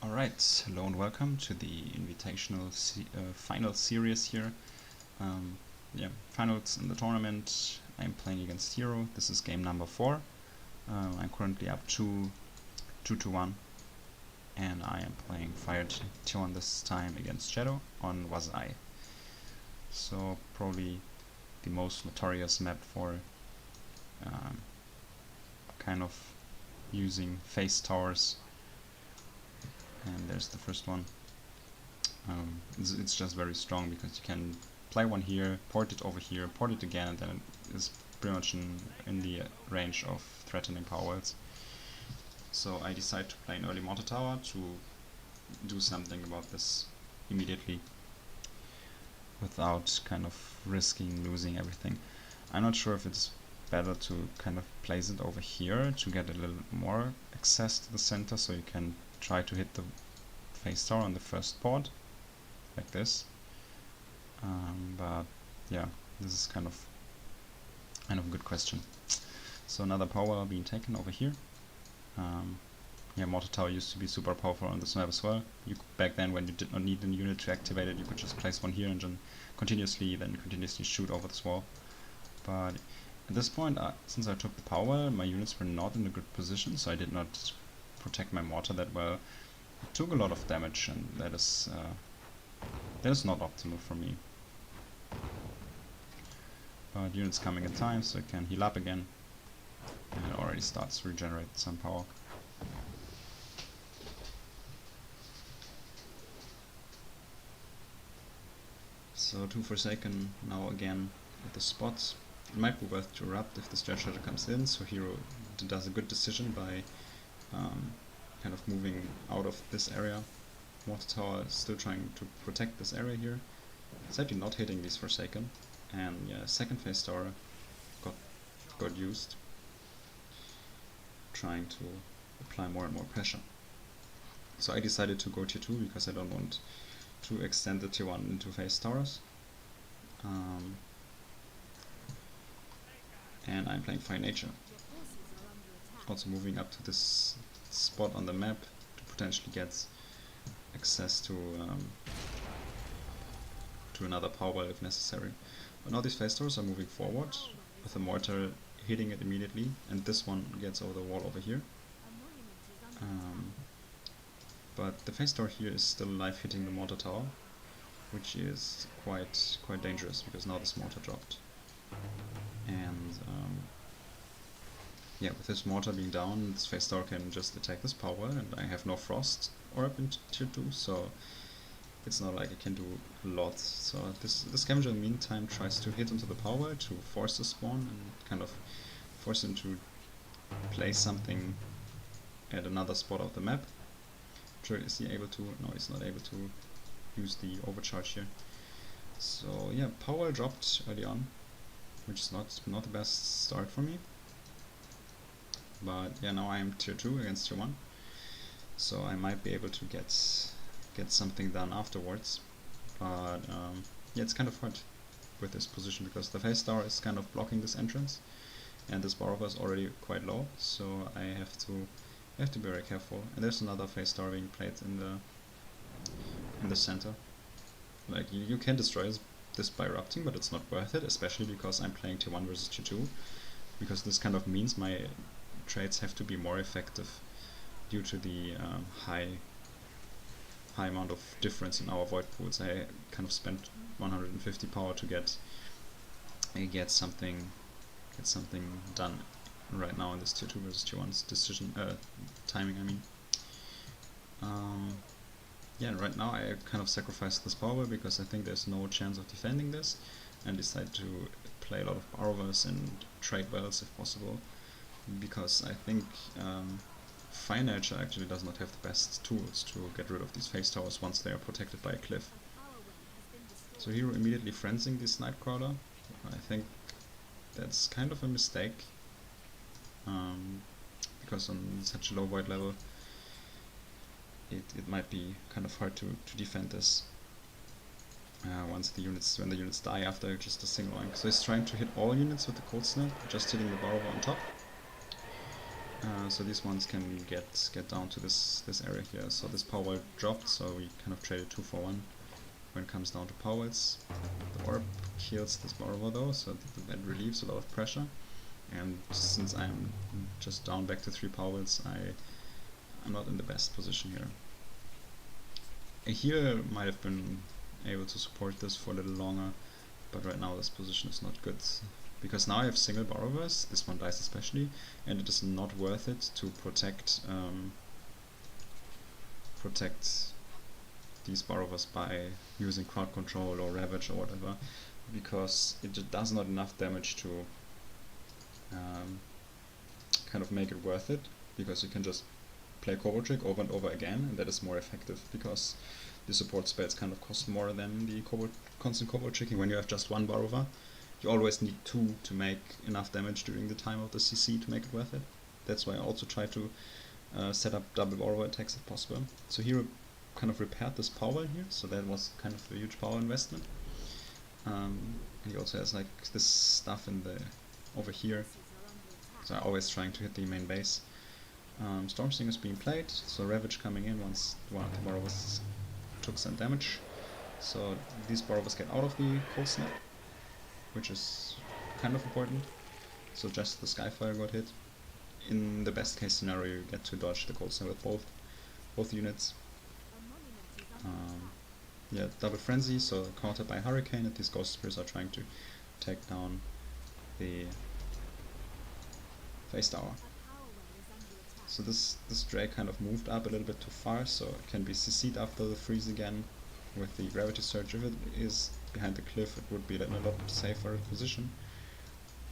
Alright, hello and welcome to the Invitational final series here. Finals in the tournament. I'm playing against Hirooo. This is game number 4. I'm currently up 2-1, and I am playing Fire Tier this time against Shadow on wazhai. So probably the most notorious map for kind of using face towers. And there's the first one. It's just very strong because you can play one here, port it over here, port it again, and then it is pretty much in the range of threatening power wells. So I decided to play an early mortar tower to do something about this immediately without kind of risking losing everything. I'm not sure if it's better to kind of place it over here to get a little more access to the center, so you can try to hit the face tower on the first port, like this. But yeah, this is kind of a good question. So another power being taken over here. Mortar tower used to be super powerful on this map as well. Back then, when you did not need a unit to activate it, you could just place one here and then continuously shoot over this wall. But at this point, since I took the power, my units were not in a good position, so I did not protect my mortar that well. It took a lot of damage, and that is not optimal for me. But units coming in time, so it can heal up again, and it already starts to regenerate some power. So 2 Forsaken now again at the spot. It might be worth to erupt if the stretch comes in, so Hirooo does a good decision by kind of moving out of this area. Mortar tower is still trying to protect this area here. It's actually not hitting these Forsaken, and yeah, second phase tower got used, trying to apply more and more pressure. So I decided to go tier 2 because I don't want to extend the tier 1 into phase towers. And I'm playing Fire Nature. Also moving up to this spot on the map to potentially get access to another power well if necessary. But now these phase towers are moving forward with the mortar hitting it immediately, and this one gets over the wall over here. But the phase tower here is still alive, hitting the mortar tower, which is quite dangerous because now this mortar dropped. And yeah, with this mortar being down, this phase tower can just attack this power, and I have no frost orb in tier 2, so it's not like I can do a lot. So the scavenger in the meantime tries to hit into the power to force the spawn and kind of force him to place something at another spot of the map. Is he able to? No, he's not able to use the overcharge here. So yeah, power dropped early on, which is not the best start for me. But yeah, now I am tier 2 against tier 1, so I might be able to get something done afterwards. But yeah, it's kind of hard with this position because the phase tower is kind of blocking this entrance, and this bar over is already quite low, so I have to be very careful. And there's another phase tower being played in the center. Like you can destroy this by erupting, but it's not worth it, especially because I'm playing tier 1 versus tier 2, because this kind of means my trades have to be more effective due to the high amount of difference in our void pools. I kind of spent 150 power to get something done right now in this tier 2 versus tier 1's decision timing. I mean, yeah, right now I kind of sacrificed this power because I think there's no chance of defending this, and decide to play a lot of Barovers and trade wells if possible, because I think Fire Nature actually does not have the best tools to get rid of these phase towers once they are protected by a cliff. So Hirooo immediately frenzying this Nightcrawler. I think that's kind of a mistake, because on such a low void level it might be kind of hard to defend this when the units die after just a single oink. So he's trying to hit all units with the cold snap, just hitting the Barover on top. So these ones can get down to this area here. So this power dropped, so we kind of traded 2 for 1 when it comes down to powers. The orb kills this Borrower though, so that relieves a lot of pressure. And since I'm just down back to 3 powers, I'm not in the best position here. A healer might have been able to support this for a little longer, but right now this position is not good. Because now I have single Borrowers, this one dies especially, and it is not worth it to protect these Borrowers by using crowd control or ravage or whatever, because it does not enough damage to kind of make it worth it, because you can just play Combo Trick over and over again, and that is more effective because the support spells kind of cost more than the constant combo tricking. When you have just 1 Borrower, you always need 2 to make enough damage during the time of the CC to make it worth it. That's why I also try to set up double Borrower attacks if possible. So Hirooo kind of repaired this power here, so that was kind of a huge power investment. And he also has like this stuff in the over here, so I'm always trying to hit the main base. Stormslinger is being played, so Ravage coming in once one of the Borrowers took some damage. So these Borrowers get out of the Cold Snap, which is kind of important. So just the Skyfire got hit. In the best case scenario, you get to dodge the Cold Snap with both units. Yeah, double Frenzy, so countered by Hurricane, and these Ghost Spears are trying to take down the Face Tower. So this Drake kind of moved up a little bit too far, so it can be CC'd after the freeze again with the Gravity Surge. If it is behind the cliff, it would be in a lot safer position.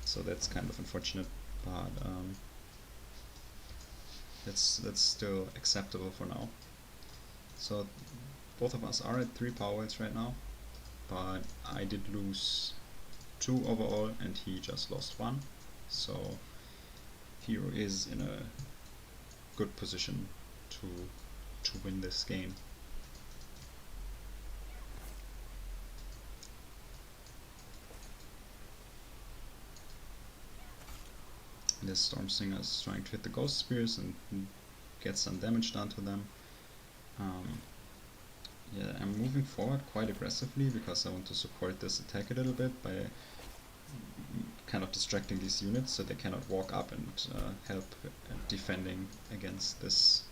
So that's kind of unfortunate, but that's still acceptable for now. So both of us are at 3 powers right now, but I did lose 2 overall and he just lost 1. So Hirooo is in a good position to win this game. This Stormslinger is trying to hit the Ghost Spears and get some damage done to them. Yeah, I'm moving forward quite aggressively because I want to support this attack a little bit by kind of distracting these units so they cannot walk up and help defending against this.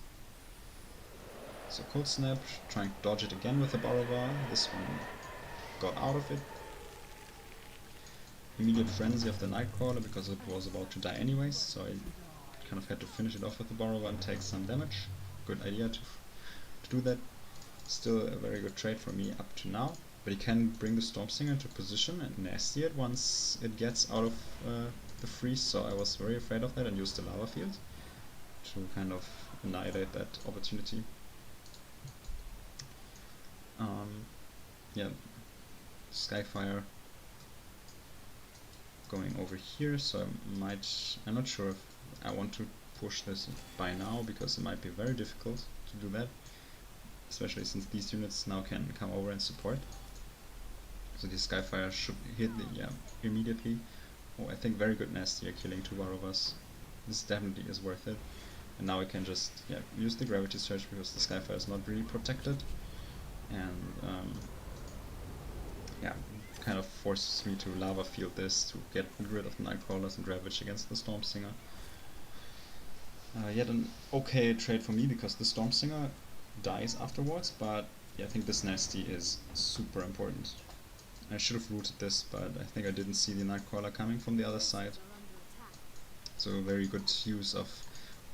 So Cold Snap, trying to dodge it again with the Borrower. This one got out of it. Immediate Frenzy of the Nightcrawler because it was about to die anyways, so I kind of had to finish it off with the Borrower and take some damage. Good idea to do that. Still a very good trade for me up to now, but he can bring the Stormslinger into position and nasty it once it gets out of the freeze, so I was very afraid of that and used the Lava Field to kind of annihilate that opportunity. Yeah, Skyfire going over here, so I'm not sure if I want to push this by now because it might be very difficult to do that, especially since these units now can come over and support. So the Skyfire should hit immediately. Oh, I think very good Nastier killing 2 Borrowers. This definitely is worth it. And now we can just use the Gravity Surge because the Skyfire is not really protected. And kind of forces me to Lava Field this to get rid of the Nightcrawlers and Ravage against the Stormslinger. Yet an okay trade for me because the Stormslinger dies afterwards, but I think this Nasty is super important. I should have rooted this, but I think I didn't see the Nightcrawler coming from the other side. So very good use of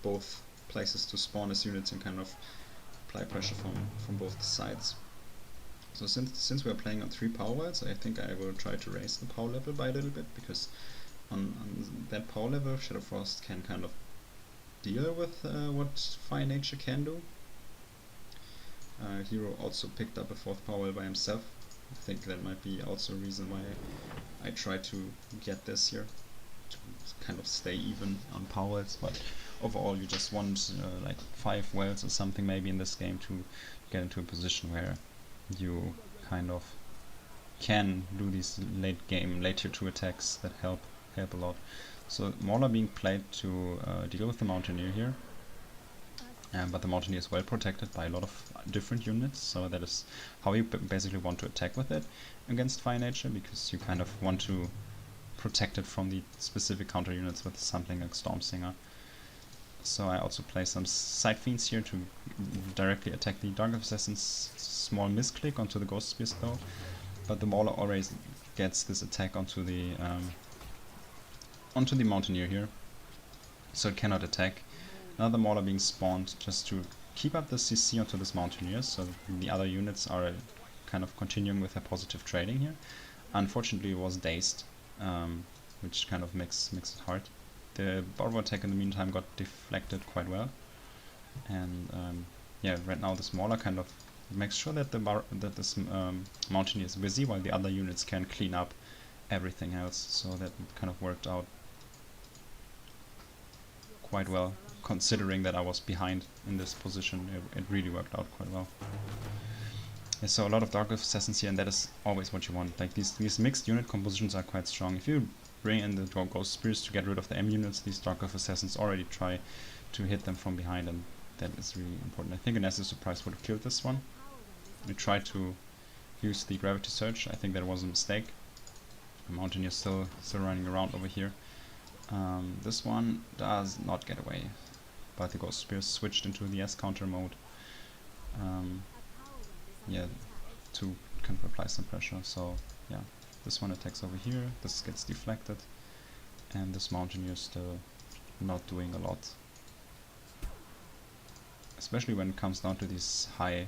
both places to spawn his units and kind of apply pressure from both sides. So since we are playing on 3 power worlds, I think I will try to raise the power level by a little bit, because on that power level Shadow Frost can kind of deal with what Fire Nature can do. Hirooo also picked up a 4th power world by himself. I think that might be also a reason why I try to get this here, to kind of stay even on power worlds, but overall you just want like 5 worlds or something maybe in this game to get into a position where you kind of can do these late tier 2 attacks that help a lot. So Mauler being played to deal with the Mountaineer here, but the Mountaineer is well protected by a lot of different units, so that is how you basically want to attack with it against Fire Nature, because you kind of want to protect it from the specific counter units with something like Stormsinger. So I also play some Side Fiends here to directly attack the Dark Assassin's small misclick onto the Ghost Spears though, but the Mauler always gets this attack onto the Mountaineer here, so it cannot attack. Another Mauler being spawned just to keep up the CC onto this Mountaineer, so the other units are kind of continuing with their positive trading here. Unfortunately it was dazed, which kind of makes it hard. The Borrow attack in the meantime got deflected quite well, and yeah, right now this Mauler kind of makes sure that this Mountaineer is busy while the other units can clean up everything else, so that kind of worked out quite well, considering that I was behind in this position. It really worked out quite well. Yeah, so a lot of Dark Assassins here, and that is always what you want. Like these mixed unit compositions are quite strong. If you bring in the Ghost Spears to get rid of the M units, these Dark Assassins already try to hit them from behind, and that is really important. I think an Acid Surprise would have killed this one. We tried to use the Gravity Surge. I think that was a mistake. The Mountaineer still running around over here. This one does not get away, but the Ghost Spears switched into the S counter mode. Yeah, to kind of apply some pressure. So yeah, this one attacks over here, this gets deflected, and this Mountaineer is still not doing a lot. Especially when it comes down to these high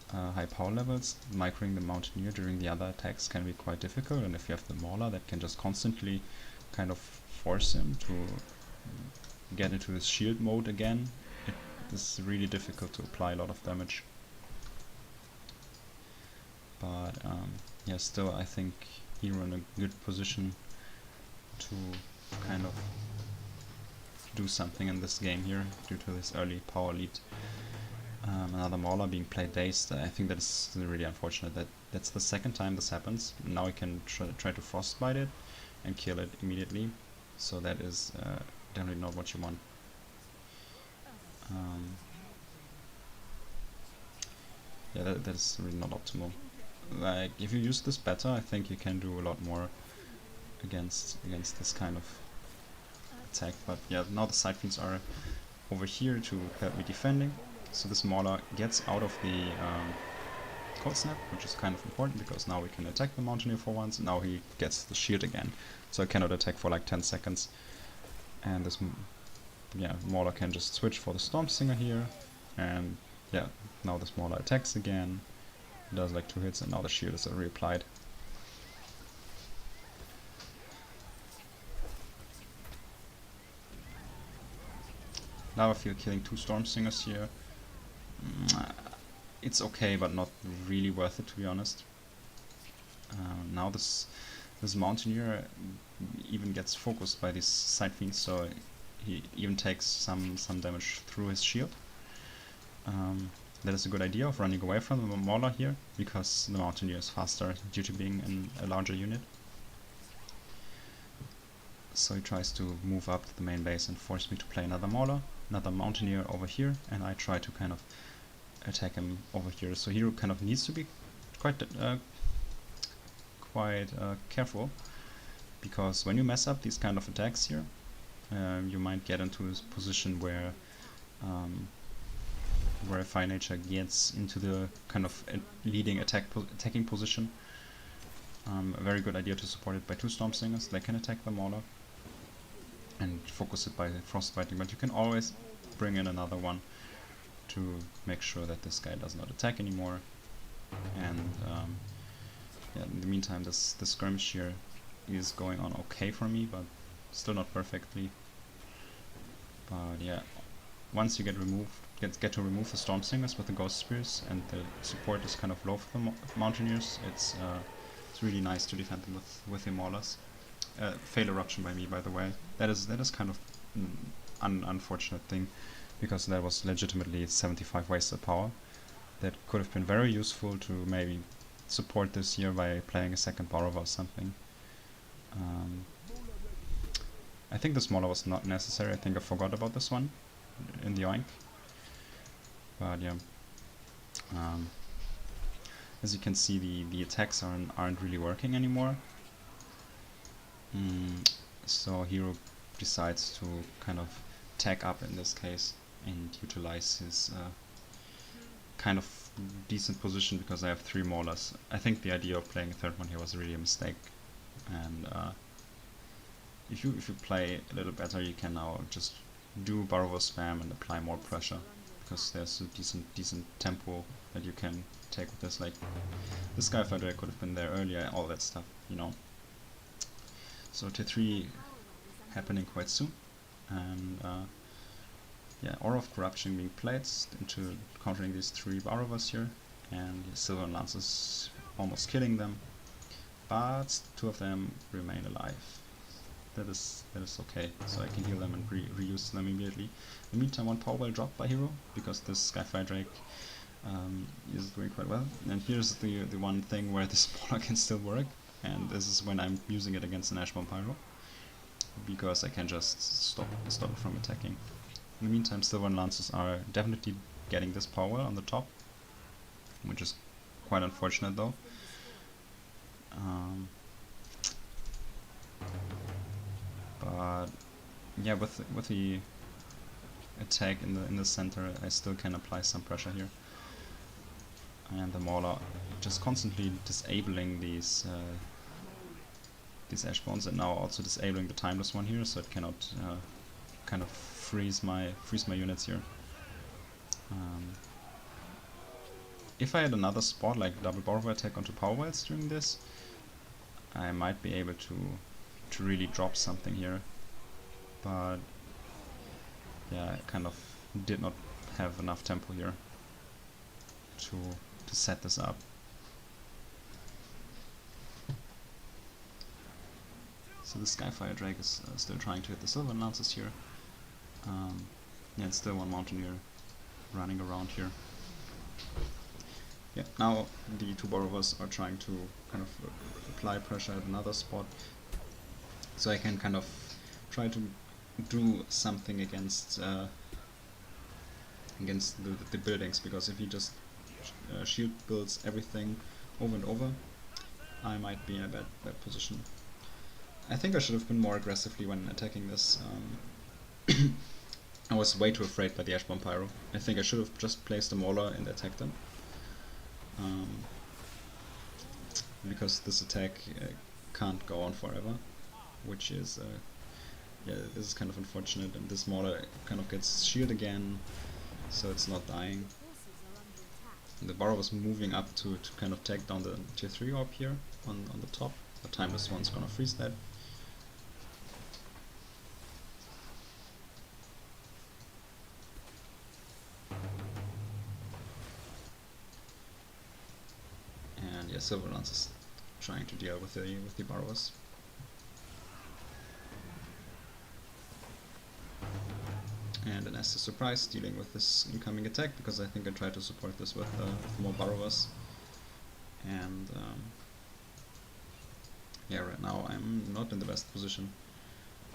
power levels, microing the Mountaineer during the other attacks can be quite difficult, and if you have the Mauler that can just constantly kind of force him to get into his shield mode again, it is really difficult to apply a lot of damage. But yeah, still I think Hirooo in a good position to kind of do something in this game here due to this early power lead. Another Mauler being played dazed. I think that is really unfortunate. That's the second time this happens. Now we can try to frostbite it and kill it immediately. So that is definitely not what you want. Yeah, that is really not optimal. Like, if you use this better, I think you can do a lot more against this kind of attack. But yeah, now the Side Fiends are over here to help me defending. So this Mauler gets out of the Cold Snap, which is kind of important because now we can attack the Mountaineer for once, and now he gets the shield again. So I cannot attack for like 10 seconds. And this Mauler can just switch for the Stormsinger here, and yeah, now this Mauler attacks again, does like 2 hits, and now the shield is reapplied. Now I feel killing 2 Stormsingers here. It's okay, but not really worth it, to be honest. Now this Mountaineer even gets focused by these Side Fiends, so he even takes some damage through his shield. That is a good idea of running away from the Mauler here, because the Mountaineer is faster due to being in a larger unit. So he tries to move up to the main base and force me to play another Mauler, another Mountaineer over here, and I try to kind of attack him over here. So Hirooo kind of needs to be quite careful, because when you mess up these kind of attacks here, you might get into this position where Fire Nature gets into the kind of leading attacking position. A very good idea to support it by 2 Stormsingers. They can attack the Mauler and focus it by frostbiting, but you can always bring in another one to make sure that this guy does not attack anymore. And yeah, in the meantime, this skirmish here is going on okay for me, but still not perfectly. But yeah, once you get to remove the Stormsingers with the Ghost Spears, and the support is kind of low for the Mountaineers, it's really nice to defend them with the Maulers. Fail eruption by me, by the way. That is kind of an unfortunate thing, because that was legitimately 75 wasted power. That could have been very useful to maybe support this here by playing a second Borrow or something. I think this Mauler was not necessary. I think I forgot about this one in the oink. But yeah. As you can see, the attacks aren't really working anymore. So Hirooo decides to kind of tag up in this case and utilize his kind of decent position because I have 3 Maulers. I think the idea of playing a third one here was really a mistake. And if you play a little better, you can now just do Burrower spam and apply more pressure because there's a decent tempo that you can take with this. Like this Skyfire Drake could have been there earlier, all that stuff, you know. So tier 3 happening quite soon, and yeah, Aura of Corruption being played into countering these 3 Burrowers here, and Silver and Lances almost killing them, but 2 of them remain alive. That is okay, so I can heal them and reuse them immediately. In the meantime, 1 power well dropped by Hirooo because this Skyfire Drake is doing quite well. And here's the one thing where this Mauler can still work, and this is when I'm using it against an Ash Bomb Pyro, because I can just stop it from attacking. In the meantime, Silver and Lances are definitely getting this power on the top, which is quite unfortunate though. But yeah, with the attack in the center, I still can apply some pressure here. And the Mauler just constantly disabling these Ash Bones, and now also disabling the timeless one here, so it cannot kind of freeze my units here. If I had another spot like double Borrower attack onto Power Wells during this, I might be able to really drop something here, but yeah, I kind of did not have enough tempo here to set this up. So the Skyfire Drake is still trying to hit the Silver Lances here. Yeah, it's still 1 Mountaineer running around here. Yeah, now the 2 Borrowers are trying to kind of apply pressure at another spot, so I can kind of try to do something against the buildings, because if he just shield builds everything over and over, I might be in a bad position. I think I should have been more aggressively when attacking this. I was way too afraid by the Ash Bomb Pyro. I think I should have just placed the Mauler and attacked them. Because this attack can't go on forever, which is yeah, this is kind of unfortunate, and this Mauler kind of gets shield again, so it's not dying. And the Burrow was moving up to kind of take down the tier 3 orb here on the top. The timeless one's gonna freeze that. And yeah, Silver Lance is trying to deal with the Burrows. And an Estes Surprise dealing with this incoming attack, because I think I tried to support this with more Burrowers. And yeah, right now I'm not in the best position.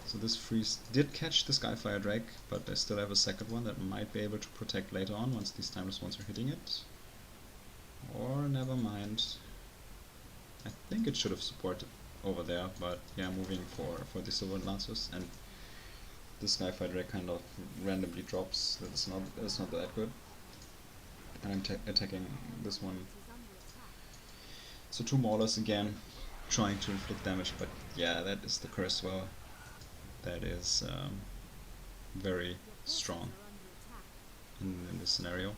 So this freeze did catch the Skyfire Drake, but I still have a second one that might be able to protect later on once these timeless ones are hitting it. Or never mind. I think it should have supported over there, but yeah, moving for the Silver Lancers, and the Skyfire Drake kind of randomly drops. That's not that good. And I'm attacking this one. So 2 Maulers again, trying to inflict damage, but yeah, that is the Cursewell. That is very strong in this scenario.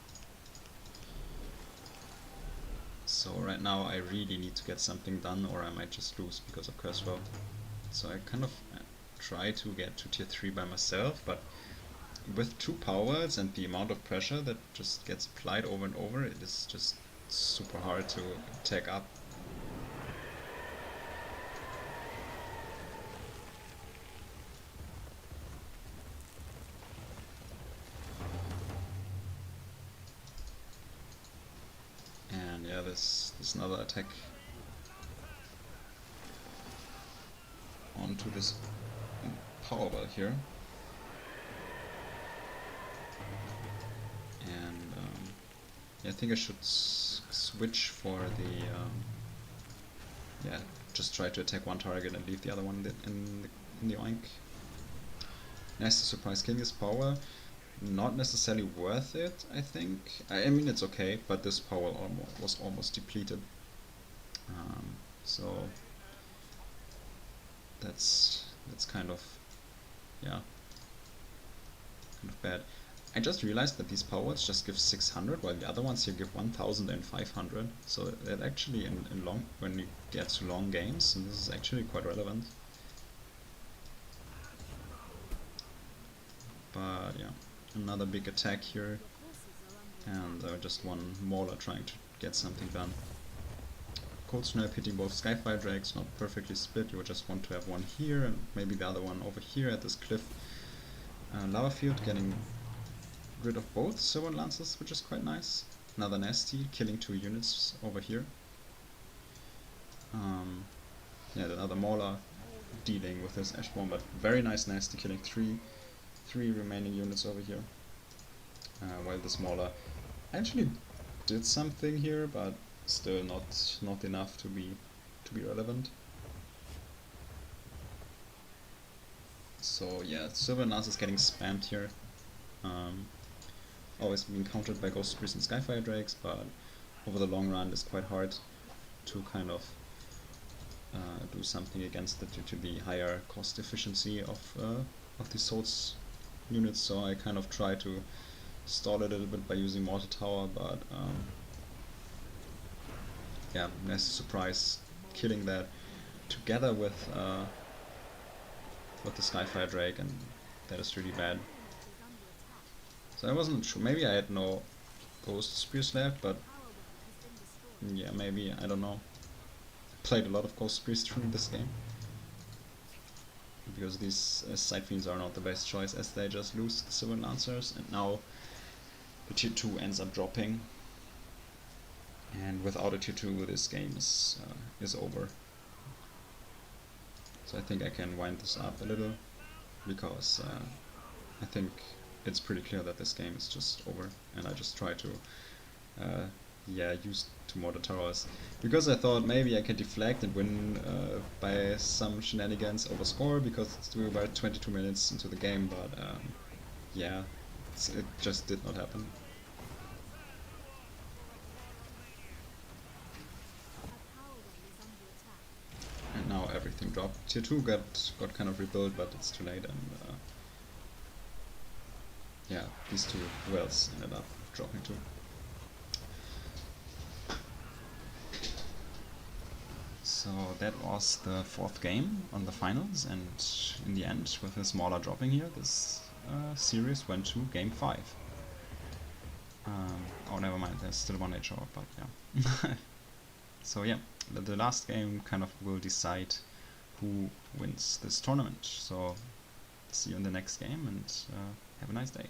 So right now I really need to get something done, or I might just lose because of Cursewell. So I kind of try to get to tier 3 by myself, but with 2 powers and the amount of pressure that just gets applied over and over, it is just super hard to tag up. And yeah, there's another attack onto this power ball here. And yeah, I think I should switch for the yeah, just try to attack one target and leave the other one in the oink. Nice to surprise killing his power. Not necessarily worth it, I think. I mean, it's okay, but this power was almost depleted. So that's kind of, yeah, kind of bad. I just realized that these powers just give 600, while the other ones here give 1500. So that actually, in long, when you get to long games, and this is actually quite relevant. But yeah, another big attack here, and just one Mauler trying to get something done. Cold Snap hitting both Skyfire Drakes, not perfectly split. You would just want to have one here and maybe the other one over here at this cliff. Lava Field getting rid of both Sylvan Lances, which is quite nice. Another nasty, killing 2 units over here. Yeah, another Mauler dealing with this Ash Bomb, but very nice nasty, killing three remaining units over here. While this Mauler actually did something here, but still not enough to be relevant. So yeah, Sylvan Lance is getting spammed here. Always being countered by Ghost Priests and Skyfire Drakes, but over the long run it's quite hard to kind of do something against it due to the higher cost efficiency of the Swords units. So I kind of try to stall it a little bit by using Mortar Tower, but yeah, nice surprise killing that together with the Skyfire Drake, and that is really bad. So I wasn't sure, maybe I had no Ghost Spears left, but yeah, maybe, I don't know. Played a lot of Ghost Spears during this game, because these Side Fiends are not the best choice, as they just lose the Sylvan Lancers, and now the tier 2 ends up dropping, and without a tier 2 this game is over. So I think I can wind this up a little, because I think it's pretty clear that this game is just over, and I just try to yeah, use 2 Mortar Towers, because I thought maybe I can deflect and win by some shenanigans over score, because we were about 22 minutes into the game, but yeah, it just did not happen. And now everything dropped. Tier 2 got kind of rebuilt, but it's too late, and yeah, these 2 wells ended up dropping too. So that was the 4th game on the finals, and in the end, with this Mauler dropping here, this series went to game 5. Oh, never mind, there's still 1 HR, but yeah. So yeah, the last game kind of will decide who wins this tournament. So see you in the next game, and have a nice day.